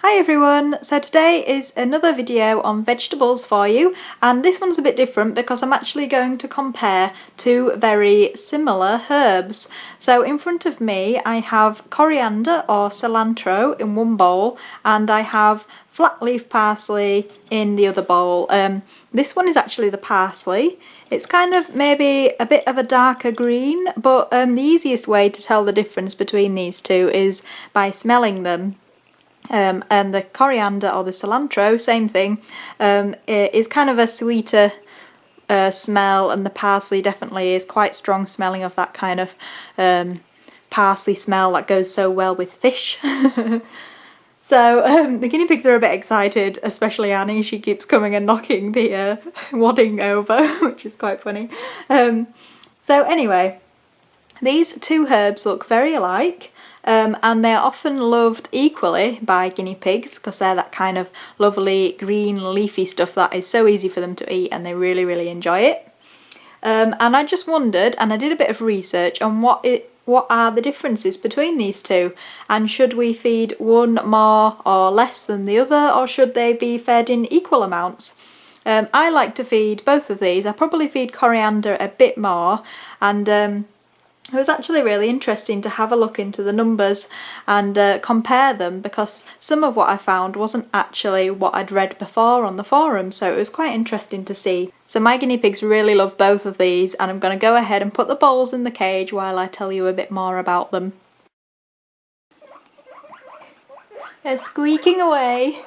Hi everyone! So today is another video on vegetables for you, and this one's a bit different because I'm actually going to compare two very similar herbs. So in front of me I have coriander or cilantro in one bowl, and I have flat leaf parsley in the other bowl. This one is actually the parsley. It's kind of maybe a bit of a darker green, but the easiest way to tell the difference between these two is by smelling them. And the coriander or the cilantro, same thing, is kind of a sweeter smell, and the parsley definitely is quite strong smelling of that kind of parsley smell that goes so well with fish. So the guinea pigs are a bit excited, especially Annie. She keeps coming and knocking the wadding over, which is quite funny. So anyway, these two herbs look very alike. And they're often loved equally by guinea pigs because they're that kind of lovely green leafy stuff that is so easy for them to eat, and they really enjoy it. And I just wondered, and I did a bit of research on what are the differences between these two, and should we feed one more or less than the other, or should they be fed in equal amounts? I like to feed both of these. I probably feed coriander a bit more, and it was actually really interesting to have a look into the numbers and compare them, because some of what I found wasn't actually what I'd read before on the forum, so it was quite interesting to see. So my guinea pigs really love both of these, and I'm going to go ahead and put the bowls in the cage while I tell you a bit more about them. They're squeaking away.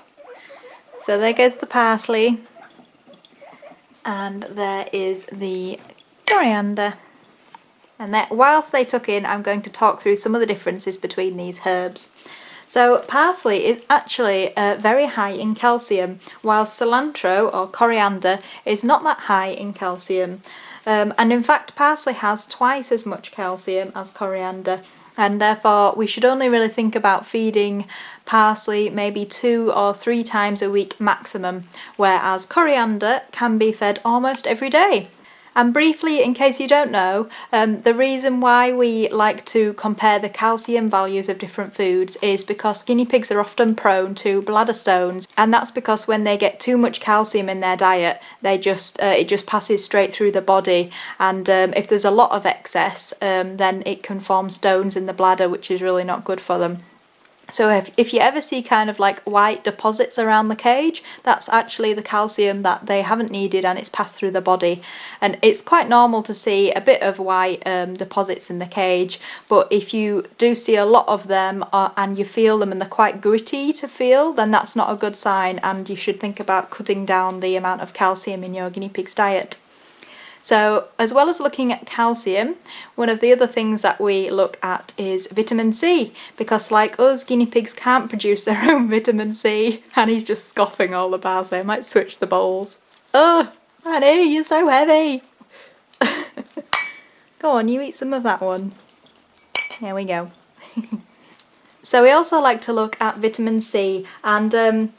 So there goes the parsley, and there is the coriander. And that, whilst they tuck in, I'm going to talk through some of the differences between these herbs. So parsley is actually very high in calcium, while cilantro or coriander is not that high in calcium. And in fact, parsley has twice as much calcium as coriander, and therefore we should only really think about feeding parsley maybe 2 or 3 times a week maximum, whereas coriander can be fed almost every day. And briefly, in case you don't know, the reason why we like to compare the calcium values of different foods is because guinea pigs are often prone to bladder stones, and that's because when they get too much calcium in their diet, it just passes straight through the body, and if there's a lot of excess, then it can form stones in the bladder, which is really not good for them. So if you ever see kind of like white deposits around the cage, that's actually the calcium that they haven't needed and it's passed through the body. And it's quite normal to see a bit of white deposits in the cage, but if you do see a lot of them and you feel them and they're quite gritty to feel, then that's not a good sign, and you should think about cutting down the amount of calcium in your guinea pig's diet. So as well as looking at calcium, one of the other things that we look at is vitamin C, because like us, guinea pigs can't produce their own vitamin C, and he's just scoffing all the parsley. I might switch the bowls. Oh, Annie, you're so heavy. Go on, you eat some of that one. There we go. So we also like to look at vitamin C, and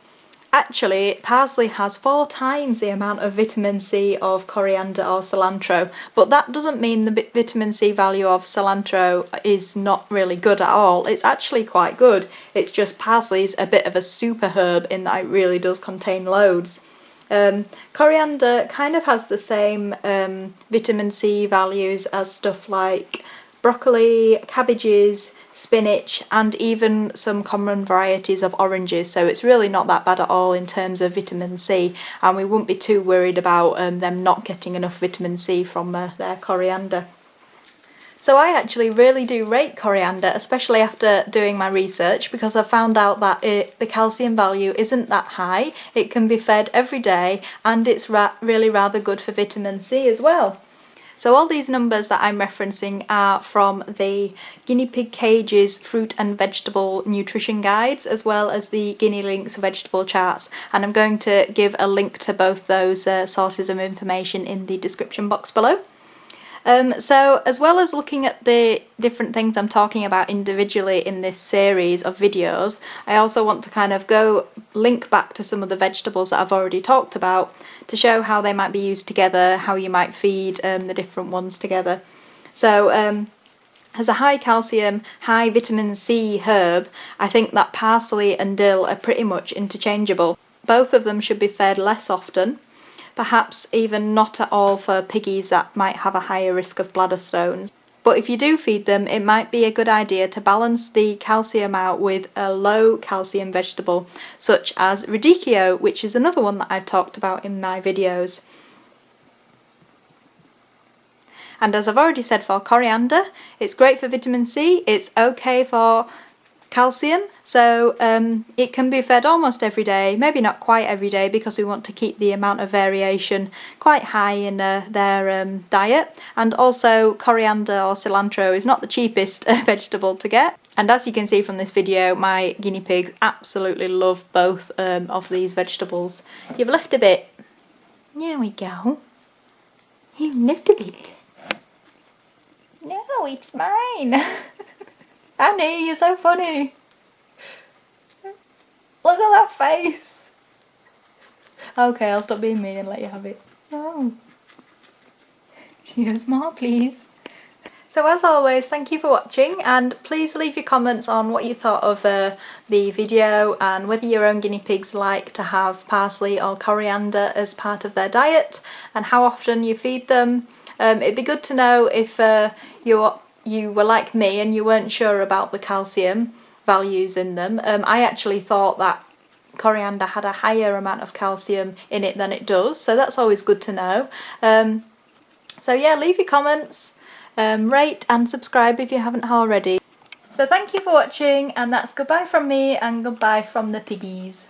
actually, parsley has 4 times the amount of vitamin C of coriander or cilantro, but that doesn't mean the vitamin C value of cilantro is not really good at all. It's actually quite good. It's just parsley's a bit of a super herb in that it really does contain loads. Coriander kind of has the same vitamin C values as stuff like broccoli, cabbages, spinach, and even some common varieties of oranges, so it's really not that bad at all in terms of vitamin C, and we wouldn't be too worried about them not getting enough vitamin C from their coriander. So I actually really do rate coriander, especially after doing my research, because I found out that the calcium value isn't that high. It can be fed every day, and it's really rather good for vitamin C as well. So all these numbers that I'm referencing are from the Guinea Pig Cages fruit and vegetable nutrition guides, as well as the Guinea Links vegetable charts, and I'm going to give a link to both those sources of information in the description box below. So as well as looking at the different things I'm talking about individually in this series of videos, I also want to kind of link back to some of the vegetables that I've already talked about to show how they might be used together, how you might feed the different ones together. So As a high calcium, high vitamin C herb, I think that parsley and dill are pretty much interchangeable. Both of them should be fed less often, perhaps even not at all for piggies that might have a higher risk of bladder stones. But if you do feed them, it might be a good idea to balance the calcium out with a low calcium vegetable, such as radicchio, which is another one that I've talked about in my videos. And as I've already said for coriander, it's great for vitamin C, it's okay for calcium, so it can be fed almost every day, maybe not quite every day because we want to keep the amount of variation quite high in their diet. And also coriander or cilantro is not the cheapest vegetable to get. And as you can see from this video, my guinea pigs absolutely love both of these vegetables. You've left a bit. There we go. You've left a bit. No, it's mine. Annie, you're so funny. Look at that face. Okay, I'll stop being mean and let you have it. No. Here's more, please. So as always, thank you for watching, and please leave your comments on what you thought of the video and whether your own guinea pigs like to have parsley or coriander as part of their diet and how often you feed them. It'd be good to know if you were like me and you weren't sure about the calcium values in them. I actually thought that coriander had a higher amount of calcium in it than it does, so that's always good to know. So yeah, leave your comments, rate and subscribe if you haven't already. So thank you for watching, and that's goodbye from me and goodbye from the piggies.